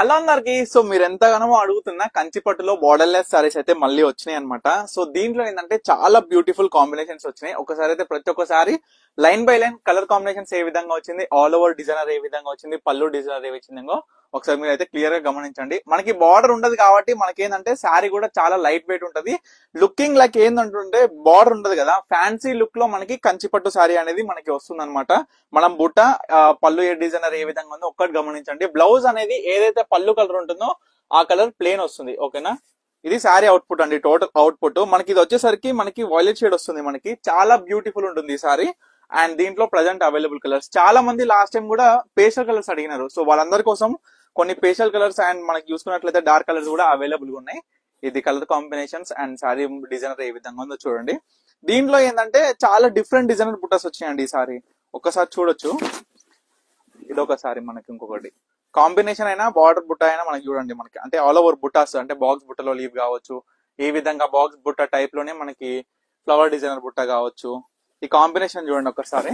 Hello అందరికి. So మీరు ఎంతగానో అడుగుతున్న కంచిపట్టులో బోర్డర్లెస్ సారీస్ అయితే మళ్ళీ వచ్చినాయి అనమాట. సో దీంట్లో ఏంటంటే చాలా బ్యూటిఫుల్ కాంబినేషన్స్ వచ్చినాయి. ఒకసారి అయితే ప్రతి ఒక్కసారి line by line colour combinations ఏ విధంగా వచ్చింది, ఆల్ ఓవర్ డిజైనర్ ఏ విధంగా వచ్చింది, పళ్ళు డిజైనర్ ఏ విధంగా ఒకసారి మీరు అయితే క్లియర్ గా గమనించండి. మనకి బార్డర్ ఉండదు కాబట్టి మనకి ఏంటంటే శారీ కూడా చాలా లైట్ వెయిట్ ఉంటది. లుకింగ్ లైక్ ఏంటంటుంటే బార్డర్ ఉండదు కదా, ఫ్యాన్సీ లుక్ లో మనకి కంచిపట్టు శారీ అనేది మనకి వస్తుంది అనమాట. మనం బుట్ట పళ్ళు ఏ డిజైనర్ ఏ విధంగా ఉందో ఒక్కటి గమనించండి. బ్లౌజ్ అనేది ఏదైతే పళ్ళు కలర్ ఉంటుందో ఆ కలర్ ప్లేన్ వస్తుంది. ఓకేనా, ఇది శారీ అవుట్పుట్ అండి. టోటల్ అవుట్పుట్ మనకి ఇది వచ్చేసరికి మనకి వైలెట్ షేడ్ వస్తుంది. మనకి చాలా బ్యూటిఫుల్ ఉంటుంది ఈ సారీ. అండ్ దీంట్లో ప్రజెంట్ అవైలబుల్ కలర్స్ చాలా మంది లాస్ట్ టైం కూడా పేస్టల్ కలర్స్ అడిగినారు. సో వాళ్ళందరి కోసం కొన్ని పేస్టల్ కలర్స్ అండ్ మనకి చూసుకున్నట్లయితే డార్క్ కలర్స్ కూడా అవైలబుల్ గా ఉన్నాయి. ఇది colour combinations and sari designer ఏ విధంగా ఉందో చూడండి. దీంట్లో ఏంటంటే చాలా డిఫరెంట్ డిజైనర్ బుట్టస్ వచ్చాయండి ఈ సారీ. ఒక్కసారి చూడొచ్చు. ఇదొకసారి మనకి ఇంకొకటి కాంబినేషన్ అయినా బార్డర్ బుట్ట అయినా మనకి చూడండి, మనకి అంటే ఆల్ ఓవర్ బుట్టాస్ అంటే బాక్స్ బుట్టలో లీవ్ కావచ్చు, ఈ విధంగా బాక్స్ బుట్ట టైప్ లోనే మనకి ఫ్లవర్ డిజైనర్ బుట్ట కావచ్చు. ఈ కాంబినేషన్ చూడండి ఒకసారి.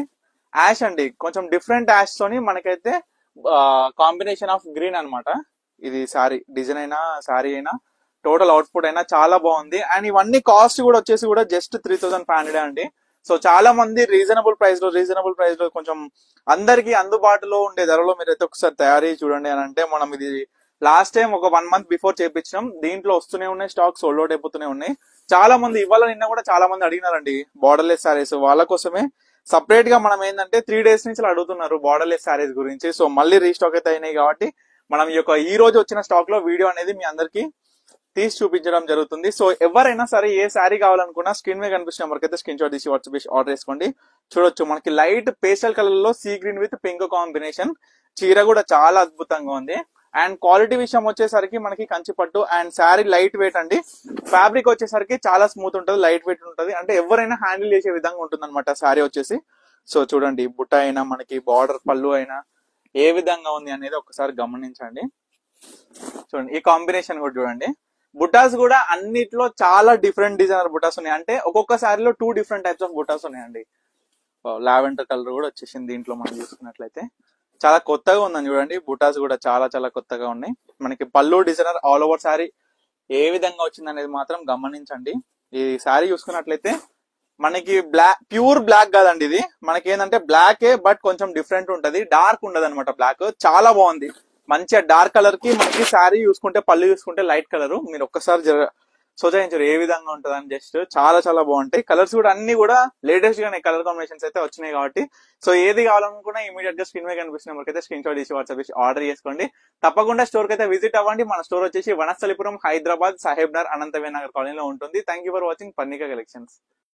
యాష్ అండి, కొంచెం డిఫరెంట్ యాష్ తోని మనకైతే కాంబినేషన్ ఆఫ్ గ్రీన్ అన్నమాట. ఇది సారీ డిజైన్ అయినా సారీ అయినా టోటల్ అవుట్పుట్ అయినా చాలా బాగుంది. అండ్ ఇవన్నీ కాస్ట్ కూడా వచ్చేసి కూడా జస్ట్ 3500 అండి. సో చాలా మంది రీజనబుల్ ప్రైస్ లో కొంచెం అందరికి అందుబాటులో ఉండే ధరలో మీరైతే ఒకసారి తయారీ చూడండి అని అంటే, మనం ఇది లాస్ట్ టైం ఒక 1 month బిఫోర్ చేపించినాం. దీంట్లో వస్తూనే ఉన్నాయి, స్టాక్ సోల్డ్ అవుట్ అయిపోతూనే ఉన్నాయి. చాలా మంది ఇవాళ నిన్న కూడా చాలా మంది అడిగినారండి బార్డర్లెస్ సారీస్. వాళ్ళ కోసమే సపరేట్ గా మనం ఏంటంటే 3 days నుంచి అడుగుతున్నారు బార్డర్లెస్ సారీస్ గురించి. సో మళ్ళీ రీస్టాక్ అయితే అయినాయి కాబట్టి మనం ఈ రోజు వచ్చిన స్టాక్ లో వీడియో అనేది మీ అందరికి తీసి చూపించడం జరుగుతుంది. సో ఎవరైనా సరే ఏ శారీ కావాలనుకున్నా స్క్రీన్ మీద కనిపిస్తున్న నెంబర్కి అయితే స్క్రీన్ షాట్ తీసి వాట్సాప్ ఆర్డర్ చేసుకోండి. చూడొచ్చు మనకి లైట్ పేస్టల్ కలర్ లో sea green with pink combination. చీర కూడా చాలా అద్భుతంగా ఉంది. అండ్ క్వాలిటీ విషయం వచ్చేసరికి మనకి కంచిపట్టు అండ్ శారీ లైట్ వెయిట్ అండి. ఫ్యాబ్రిక్ వచ్చేసరికి చాలా స్మూత్ ఉంటుంది, లైట్ వెయిట్ ఉంటుంది. అంటే ఎవరైనా హ్యాండిల్ చేసే విధంగా ఉంటుంది అనమాట శారీ వచ్చేసి. సో చూడండి, బుట్ట అయినా మనకి బార్డర్ పళ్ళు అయినా ఏ విధంగా ఉంది అనేది ఒకసారి గమనించండి. చూడండి ఈ కాంబినేషన్ కూడా చూడండి. బుటాస్ కూడా అన్నిట్లో చాలా డిఫరెంట్ డిజైనర్ బుటాస్ ఉన్నాయి. అంటే ఒక్కొక్క శారీలో 2 different టైప్స్ ఆఫ్ బుటాస్ ఉన్నాయండి. లావెండర్ కలర్ కూడా వచ్చేసింది దీంట్లో. మనం చూసుకున్నట్లయితే చాలా కొత్తగా ఉందని చూడండి. బుటాస్ కూడా చాలా చాలా కొత్తగా ఉన్నాయి. మనకి పళ్ళు డిజైనర్ ఆల్ ఓవర్ శారీ ఏ విధంగా వచ్చింది అనేది మాత్రం గమనించండి. ఈ శారీ చూసుకున్నట్లయితే మనకి ప్యూర్ బ్లాక్ కాదండి, ఇది మనకి ఏంటంటే బ్లాకే బట్ కొంచెం డిఫరెంట్ ఉంటది, డార్క్ ఉండదు అనమాట. బ్లాక్ చాలా బాగుంది, మంచిగా డార్క్ కలర్ కి మనకి శారీ చూసుకుంటే పళ్ళు చూసుకుంటే లైట్ కలర్. మీరు ఒక్కసారి సోచాయించారు ఏ విధంగా ఉంటుందని. జస్ట్ చాలా చాలా బాగుంటాయి. కలర్స్ కూడా అన్ని కూడా లేటెస్ట్ గానే కలర్ కాంబినేషన్స్ అయితే వచ్చినాయి కాబట్టి సో ఏది కావాలనుకున్నా ఇమీడియట్ గా స్క్రీన్ మీద కనిపిస్తున్న నెంబర్కి స్క్రీన్ షాట్ తీసి వాట్సాప్ చేసి ఆర్డర్ చేసుకోండి. తప్పకుండా స్టోర్ కి అయితే విజిట్ అవ్వండి. మన స్టోర్ వచ్చేసి వనస్థలిపురం, హైదరాబాద్, సాహెబ్ నగర్, అనంతవేనగర్ కాలనీలో ఉంటుంది. Thank you for watching Parnika collections.